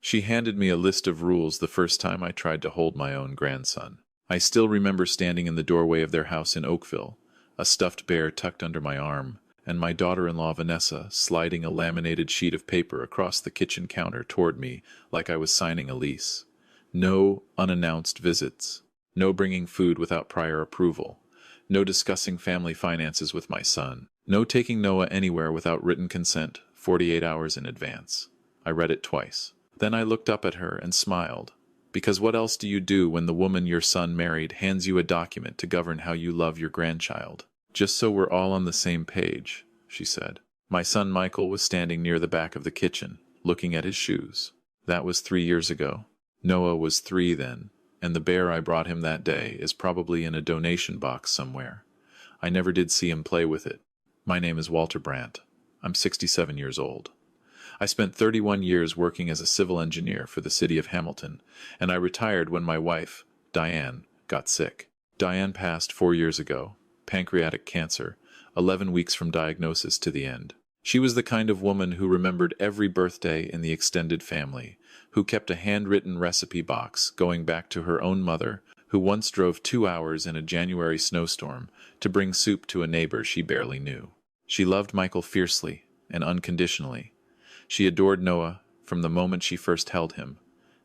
She handed me a list of rules the first time I tried to hold my own grandson. I still remember standing in the doorway of their house in Oakville, a stuffed bear tucked under my arm, and my daughter-in-law Vanessa sliding a laminated sheet of paper across the kitchen counter toward me like I was signing a lease. No unannounced visits. No bringing food without prior approval. No discussing family finances with my son. No taking Noah anywhere without written consent 48 hours in advance. I read it twice. Then I looked up at her and smiled. Because what else do you do when the woman your son married hands you a document to govern how you love your grandchild? Just so we're all on the same page, she said. My son Michael was standing near the back of the kitchen, looking at his shoes. That was 3 years ago. Noah was 3 then, and the bear I brought him that day is probably in a donation box somewhere. I never did see him play with it. My name is Walter Brandt. I'm 67 years old. I spent 31 years working as a civil engineer for the city of Hamilton, and I retired when my wife, Diane, got sick. Diane passed 4 years ago, pancreatic cancer, 11 weeks from diagnosis to the end. She was the kind of woman who remembered every birthday in the extended family, who kept a handwritten recipe box going back to her own mother, who once drove 2 hours in a January snowstorm to bring soup to a neighbor she barely knew. She loved Michael fiercely and unconditionally. She adored Noah from the moment she first held him,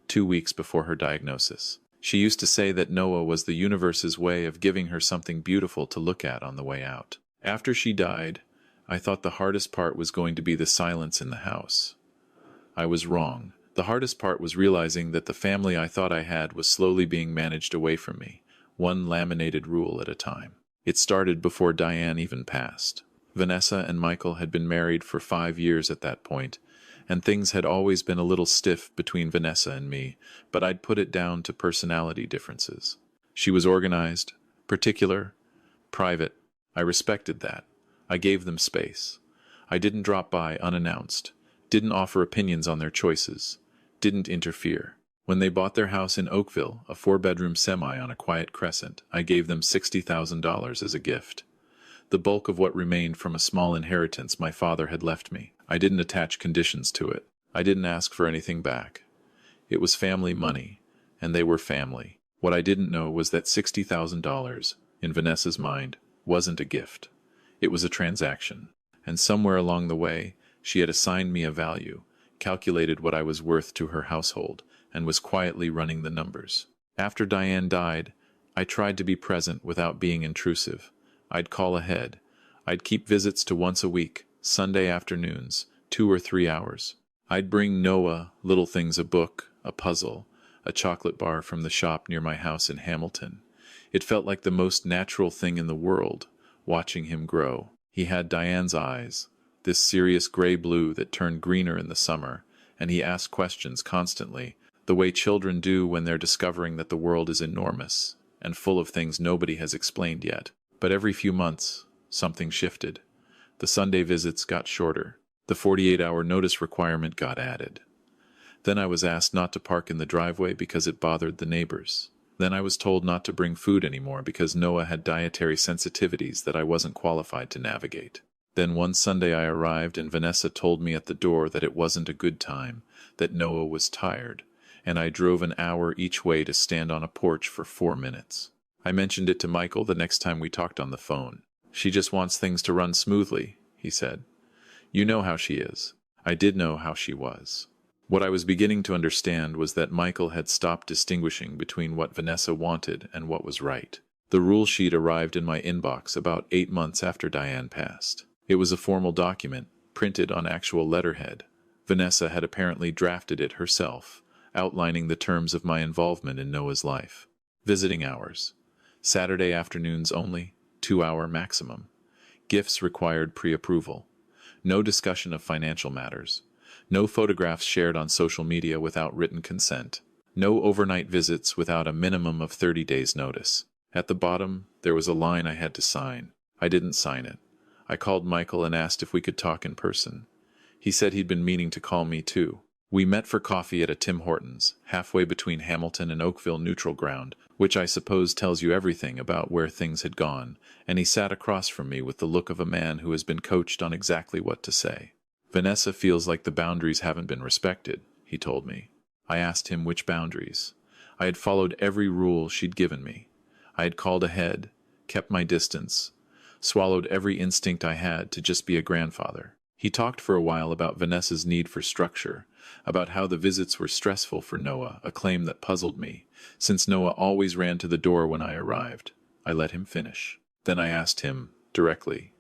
2 weeks before her diagnosis. She used to say that Noah was the universe's way of giving her something beautiful to look at on the way out. After she died, I thought the hardest part was going to be the silence in the house. I was wrong. The hardest part was realizing that the family I thought I had was slowly being managed away from me, one laminated rule at a time. It started before Diane even passed. Vanessa and Michael had been married for 5 years at that point, and things had always been a little stiff between Vanessa and me, but I'd put it down to personality differences. She was organized, particular, private. I respected that. I gave them space. I didn't drop by unannounced, didn't offer opinions on their choices, didn't interfere. When they bought their house in Oakville, a 4-bedroom semi on a quiet crescent, I gave them $60,000 as a gift. The bulk of what remained from a small inheritance my father had left me. I didn't attach conditions to it. I didn't ask for anything back. It was family money, and they were family. What I didn't know was that $60,000, in Vanessa's mind, wasn't a gift. It was a transaction. And somewhere along the way, she had assigned me a value, calculated what I was worth to her household, and was quietly running the numbers. After Diane died, I tried to be present without being intrusive. I'd call ahead. I'd keep visits to once a week, Sunday afternoons, 2 or 3 hours. I'd bring Noah little things, a book, a puzzle, a chocolate bar from the shop near my house in Hamilton. It felt like the most natural thing in the world, watching him grow. He had Diane's eyes, this serious gray-blue that turned greener in the summer, and he asked questions constantly, the way children do when they're discovering that the world is enormous and full of things nobody has explained yet. But every few months, something shifted. The Sunday visits got shorter. The 48-hour notice requirement got added. Then I was asked not to park in the driveway because it bothered the neighbors. Then I was told not to bring food anymore because Noah had dietary sensitivities that I wasn't qualified to navigate. Then one Sunday I arrived and Vanessa told me at the door that it wasn't a good time, that Noah was tired, and I drove an hour each way to stand on a porch for 4 minutes. I mentioned it to Michael the next time we talked on the phone. She just wants things to run smoothly, he said. You know how she is. I did know how she was. What I was beginning to understand was that Michael had stopped distinguishing between what Vanessa wanted and what was right. The rule sheet arrived in my inbox about 8 months after Diane passed. It was a formal document, printed on actual letterhead. Vanessa had apparently drafted it herself, outlining the terms of my involvement in Noah's life. Visiting hours. Saturday afternoons only, 2-hour maximum. Gifts required pre-approval. No discussion of financial matters. No photographs shared on social media without written consent. No overnight visits without a minimum of 30 days' notice. At the bottom, there was a line I had to sign. I didn't sign it. I called Michael and asked if we could talk in person. He said he'd been meaning to call me too. We met for coffee at a Tim Hortons, halfway between Hamilton and Oakville neutral ground, which I suppose tells you everything about where things had gone, and he sat across from me with the look of a man who has been coached on exactly what to say. Vanessa feels like the boundaries haven't been respected, he told me. I asked him which boundaries. I had followed every rule she'd given me. I had called ahead, kept my distance, swallowed every instinct I had to just be a grandfather. He talked for a while about Vanessa's need for structure, about how the visits were stressful for Noah, a claim that puzzled me, since Noah always ran to the door when I arrived. I let him finish. Then I asked him, directly,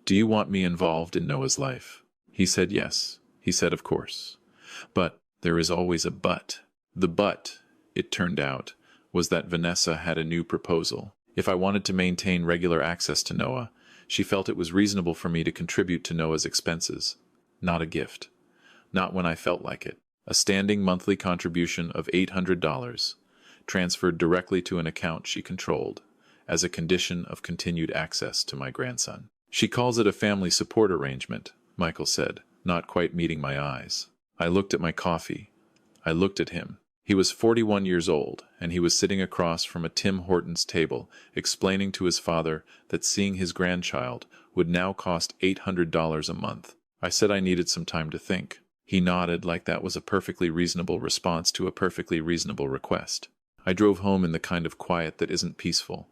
"Do you want me involved in Noah's life?" He said yes. He said of course. But there is always a but. The but, it turned out, was that Vanessa had a new proposal. If I wanted to maintain regular access to Noah, she felt it was reasonable for me to contribute to Noah's expenses. Not a gift. Not when I felt like it. A standing monthly contribution of $800, transferred directly to an account she controlled, as a condition of continued access to my grandson. She calls it a family support arrangement, Michael said, not quite meeting my eyes. I looked at my coffee. I looked at him. He was 41 years old, and he was sitting across from a Tim Hortons table, explaining to his father that seeing his grandchild would now cost $800 a month. I said I needed some time to think. He nodded like that was a perfectly reasonable response to a perfectly reasonable request. I drove home in the kind of quiet that isn't peaceful.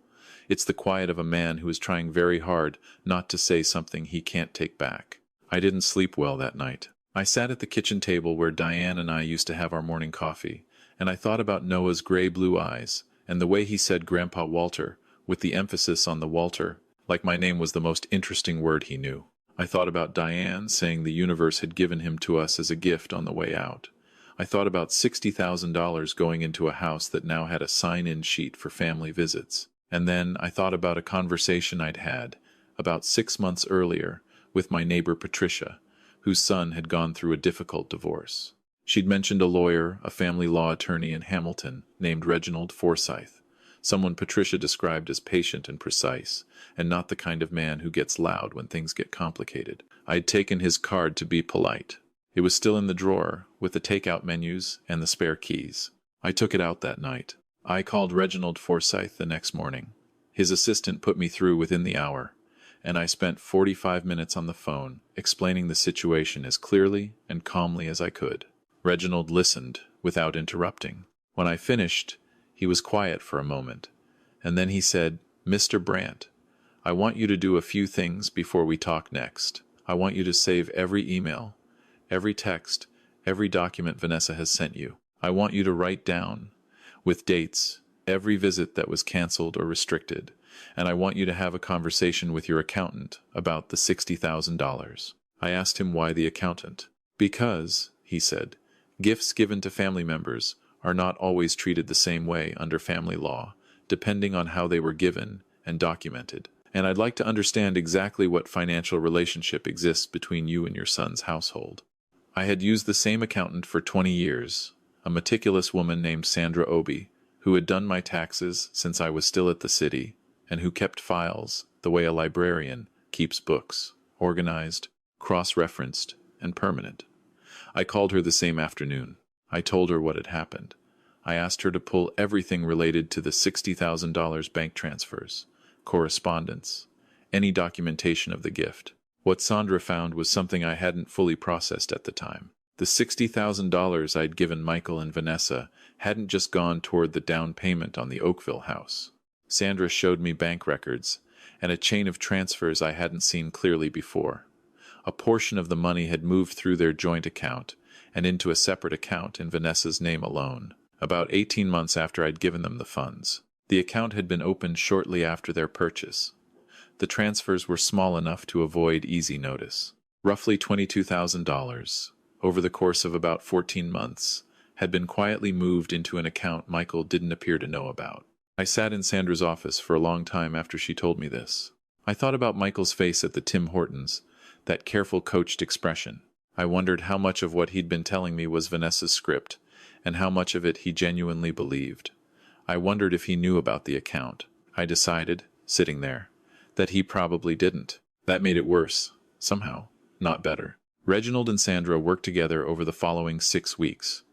It's the quiet of a man who is trying very hard not to say something he can't take back. I didn't sleep well that night. I sat at the kitchen table where Diane and I used to have our morning coffee, and I thought about Noah's gray-blue eyes, and the way he said Grandpa Walter, with the emphasis on the Walter, like my name was the most interesting word he knew. I thought about Diane saying the universe had given him to us as a gift on the way out. I thought about $60,000 going into a house that now had a sign-in sheet for family visits. And then I thought about a conversation I'd had, about 6 months earlier, with my neighbor Patricia, whose son had gone through a difficult divorce. She'd mentioned a lawyer, a family law attorney in Hamilton, named Reginald Forsyth, someone Patricia described as patient and precise, and not the kind of man who gets loud when things get complicated. I'd taken his card to be polite. It was still in the drawer, with the takeout menus and the spare keys. I took it out that night. I called Reginald Forsyth the next morning. His assistant put me through within the hour, and I spent 45 minutes on the phone, explaining the situation as clearly and calmly as I could. Reginald listened, without interrupting. When I finished, he was quiet for a moment, and then he said, "Mr. Brandt, I want you to do a few things before we talk next. I want you to save every email, every text, every document Vanessa has sent you. I want you to write down, with dates, every visit that was canceled or restricted, and I want you to have a conversation with your accountant about the $60,000. I asked him why the accountant. "Because," he said, "gifts given to family members are not always treated the same way under family law, depending on how they were given and documented. And I'd like to understand exactly what financial relationship exists between you and your son's household." I had used the same accountant for 20 years, a meticulous woman named Sandra Obi, who had done my taxes since I was still at the city, and who kept files the way a librarian keeps books, organized, cross-referenced, and permanent. I called her the same afternoon. I told her what had happened. I asked her to pull everything related to the $60,000 bank transfers, correspondence, any documentation of the gift. What Sandra found was something I hadn't fully processed at the time. The $60,000 I'd given Michael and Vanessa hadn't just gone toward the down payment on the Oakville house. Sandra showed me bank records and a chain of transfers I hadn't seen clearly before. A portion of the money had moved through their joint account and into a separate account in Vanessa's name alone, about 18 months after I'd given them the funds. The account had been opened shortly after their purchase. The transfers were small enough to avoid easy notice. Roughly $22,000, over the course of about 14 months, had been quietly moved into an account Michael didn't appear to know about. I sat in Sandra's office for a long time after she told me this. I thought about Michael's face at the Tim Hortons, that careful coached expression. I wondered how much of what he'd been telling me was Vanessa's script, and how much of it he genuinely believed. I wondered if he knew about the account. I decided, sitting there, that he probably didn't. That made it worse, somehow, not better. Reginald and Sandra worked together over the following 6 weeks.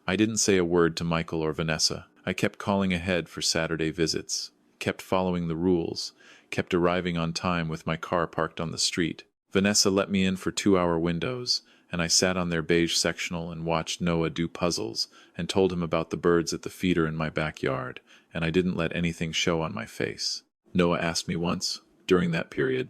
I didn't say a word to Michael or Vanessa. I kept calling ahead for Saturday visits, kept following the rules, kept arriving on time with my car parked on the street. Vanessa let me in for 2-hour windows, and I sat on their beige sectional and watched Noah do puzzles and told him about the birds at the feeder in my backyard, and I didn't let anything show on my face. Noah asked me once, during that period,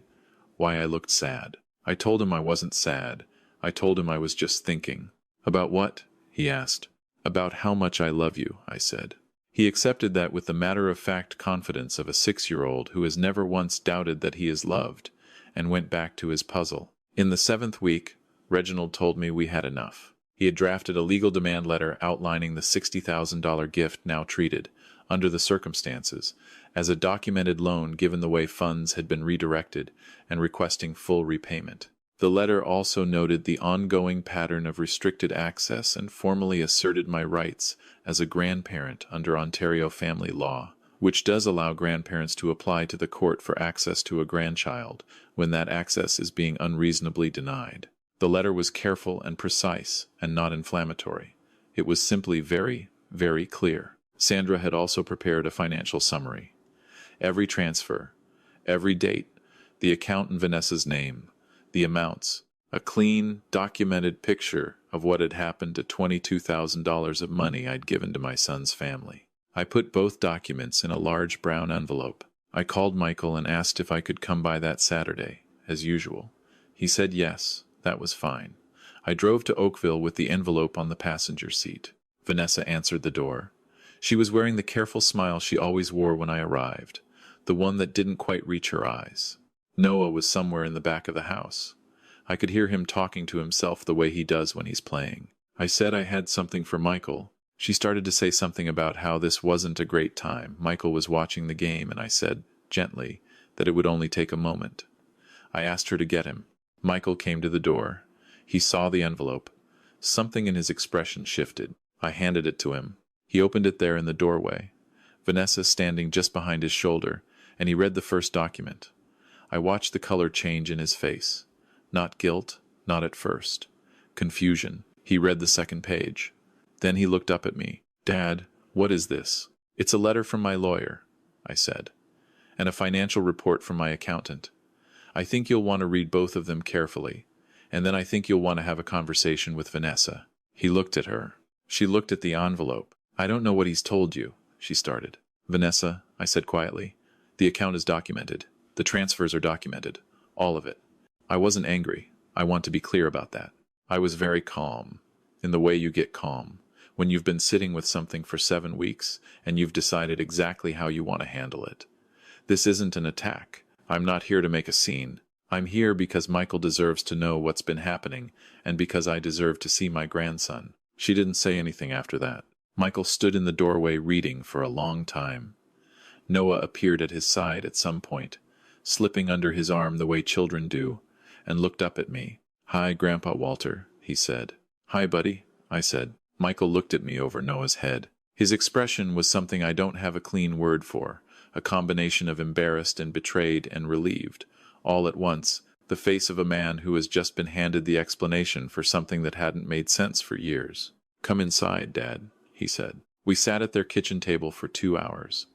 why I looked sad. I told him I wasn't sad. I told him I was just thinking. About what? He asked. About how much I love you, I said. He accepted that with the matter-of-fact confidence of a 6-year-old who has never once doubted that he is loved, and went back to his puzzle. In the 7th week, Reginald told me we had enough. He had drafted a legal demand letter outlining the $60,000 gift now treated, under the circumstances, as a documented loan given the way funds had been redirected, and requesting full repayment. The letter also noted the ongoing pattern of restricted access and formally asserted my rights as a grandparent under Ontario family law, which does allow grandparents to apply to the court for access to a grandchild when that access is being unreasonably denied. The letter was careful and precise and not inflammatory. It was simply very, very clear. Sandra had also prepared a financial summary. Every transfer, every date, the account in Vanessa's name, the amounts, a clean, documented picture of what had happened to $22,000 of money I'd given to my son's family. I put both documents in a large brown envelope. I called Michael and asked if I could come by that Saturday, as usual. He said yes, that was fine. I drove to Oakville with the envelope on the passenger seat. Vanessa answered the door. She was wearing the careful smile she always wore when I arrived, the one that didn't quite reach her eyes. Noah was somewhere in the back of the house. I could hear him talking to himself the way he does when he's playing. I said I had something for Michael. She started to say something about how this wasn't a great time. Michael was watching the game, and I said, gently, that it would only take a moment. I asked her to get him. Michael came to the door. He saw the envelope. Something in his expression shifted. I handed it to him. He opened it there in the doorway, Vanessa standing just behind his shoulder, and he read the first document. I watched the color change in his face. Not guilt, not at first. Confusion. He read the second page. Then he looked up at me. Dad, what is this? It's a letter from my lawyer, I said, and a financial report from my accountant. I think you'll want to read both of them carefully, and then I think you'll want to have a conversation with Vanessa. He looked at her. She looked at the envelope. I don't know what he's told you, she started. Vanessa, I said quietly, the account is documented. The transfers are documented. All of it. I wasn't angry. I want to be clear about that. I was very calm, in the way you get calm, when you've been sitting with something for 7 weeks and you've decided exactly how you want to handle it. This isn't an attack. I'm not here to make a scene. I'm here because Michael deserves to know what's been happening and because I deserve to see my grandson. She didn't say anything after that. Michael stood in the doorway reading for a long time. Noah appeared at his side at some point, slipping under his arm the way children do, and looked up at me. Hi, Grandpa Walter, he said. Hi, buddy, I said. Michael looked at me over Noah's head. His expression was something I don't have a clean word for, a combination of embarrassed and betrayed and relieved, all at once, the face of a man who has just been handed the explanation for something that hadn't made sense for years. Come inside, Dad, he said. We sat at their kitchen table for 2 hours.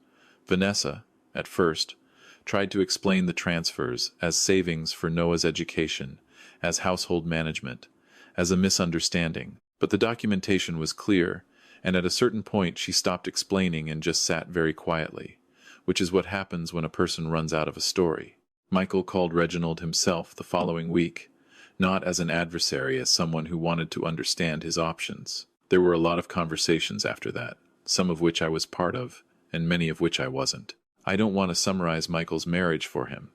Vanessa, at first, tried to explain the transfers as savings for Noah's education, as household management, as a misunderstanding. But the documentation was clear, and at a certain point she stopped explaining and just sat very quietly, which is what happens when a person runs out of a story. Michael called Reginald himself the following week, not as an adversary, as someone who wanted to understand his options. There were a lot of conversations after that, some of which I was part of, and many of which I wasn't. I don't want to summarize Michael's marriage for him.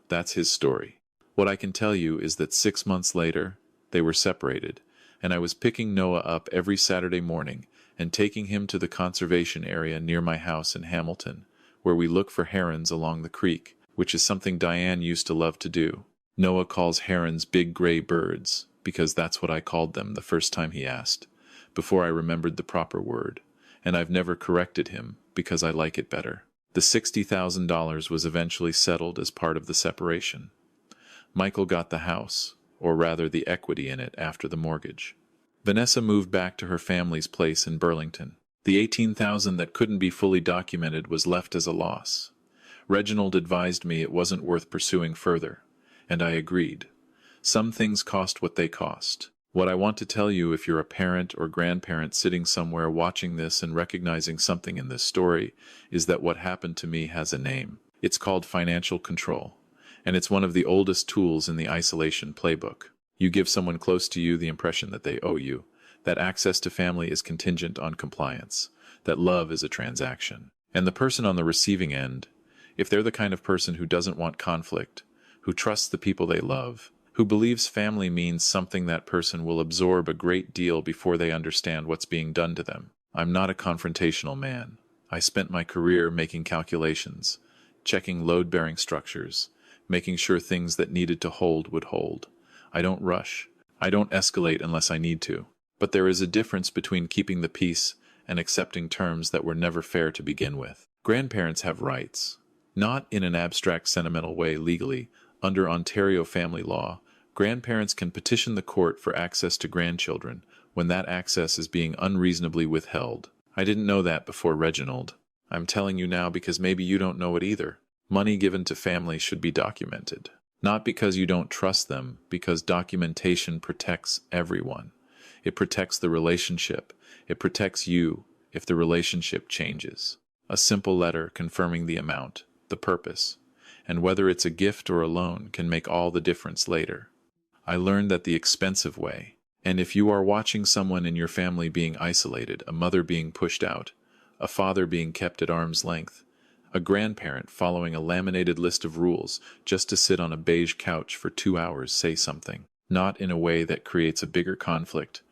That's his story. What I can tell you is that 6 months later, they were separated, and I was picking Noah up every Saturday morning and taking him to the conservation area near my house in Hamilton, where we look for herons along the creek, which is something Diane used to love to do. Noah calls herons big gray birds, because that's what I called them the first time he asked, before I remembered the proper word, and I've never corrected him because I like it better. The $60,000 was eventually settled as part of the separation. Michael got the house, or rather the equity in it, after the mortgage. Vanessa moved back to her family's place in Burlington. The $18,000 that couldn't be fully documented was left as a loss. Reginald advised me it wasn't worth pursuing further, and I agreed. Some things cost what they cost. What I want to tell you, if you're a parent or grandparent sitting somewhere watching this and recognizing something in this story, is that what happened to me has a name. It's called financial control, and it's one of the oldest tools in the isolation playbook. You give someone close to you the impression that they owe you, that access to family is contingent on compliance, that love is a transaction. And the person on the receiving end, if they're the kind of person who doesn't want conflict, who trusts the people they love, who believes family means something, that person will absorb a great deal before they understand what's being done to them. I'm not a confrontational man. I spent my career making calculations, checking load-bearing structures, making sure things that needed to hold would hold. I don't rush. I don't escalate unless I need to. But there is a difference between keeping the peace and accepting terms that were never fair to begin with. Grandparents have rights. Not in an abstract, sentimental way legally. Under Ontario family law, grandparents can petition the court for access to grandchildren when that access is being unreasonably withheld. I didn't know that before, Reginald. I'm telling you now because maybe you don't know it either. Money given to family should be documented. Not because you don't trust them, because documentation protects everyone. It protects the relationship. It protects you if the relationship changes. A simple letter confirming the amount, the purpose, and whether it's a gift or a loan can make all the difference later. I learned that the expensive way. And if you are watching someone in your family being isolated, a mother being pushed out, a father being kept at arm's length, a grandparent following a laminated list of rules just to sit on a beige couch for 2 hours, say something. Not in a way that creates a bigger conflict,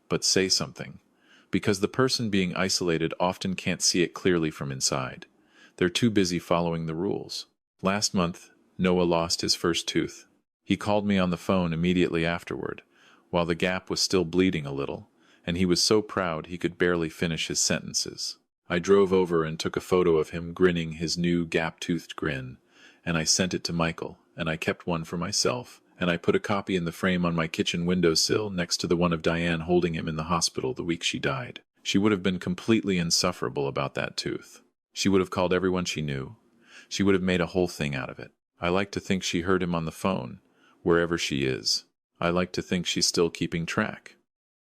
but say something. Because the person being isolated often can't see it clearly from inside. They're too busy following the rules. Last month, Noah lost his first tooth. He called me on the phone immediately afterward, while the gap was still bleeding a little, and he was so proud he could barely finish his sentences. I drove over and took a photo of him grinning his new gap-toothed grin, and I sent it to Michael, and I kept one for myself, and I put a copy in the frame on my kitchen windowsill next to the one of Diane holding him in the hospital the week she died. She would have been completely insufferable about that tooth. She would have called everyone she knew. She would have made a whole thing out of it. I like to think she heard him on the phone, wherever she is. I like to think she's still keeping track.